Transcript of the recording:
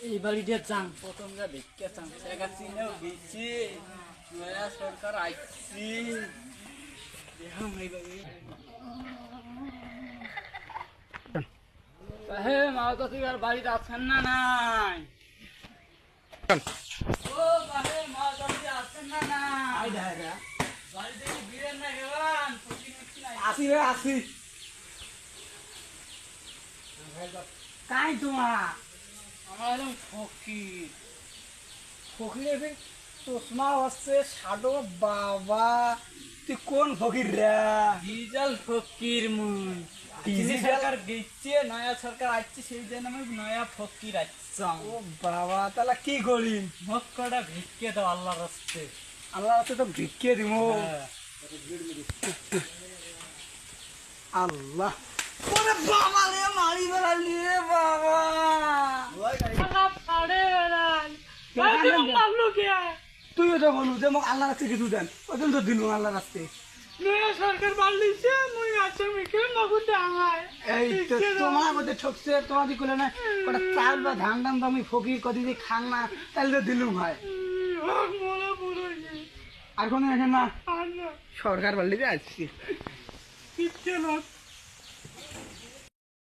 এই বাড়িতে চাং প্রথম যা দেখতে চাং সেগা চিনেও গেছি নয়া সরকার আইছি দেখাম এই বাড়ি হে মাওতো তুই আর বাড়িতে আছেন না নাই ও বাহে মাওতো তুই আছেন না নাই আই দাদা বাড়িতে কি বিরেন না গেলাম আসি রে আসি কাই তোমার আমার ফকির ফকিরের চশমা হচ্ছে সাডো বাবা তুই কোন ফকির রে ডিজিটাল ফকির মুই সরকার গেছে নয়া সরকার আসছে সেই জন্য আমি নয়া ফকির আসছাম ও বাবা তাহলে কি করি মক্কটা ভিক্ষে দাও আল্লাহর রাস্তে আল্লাহর রাস্তে তো ভিক্ষে দিব আল্লাহ ওরে বাবা রে মারি বেড়ালি রে বাবা তুইও তো বলু যে মোক আল্লাহ রাস্তে কিছু দেন ওই তো দিল আল্লাহ রাস্তে সরকার বাড়লিছে মুই আসামিকে মগু ডাঙায় এই তো তোমার মধ্যে ঠকছে তোমার দি কইলে না ওটা চাল বা ধান দাম তো আমি ফকির কদি দি খান না তাহলে তো দিলুম হয় আর কোনো না সরকার বাড়লিতে আসছি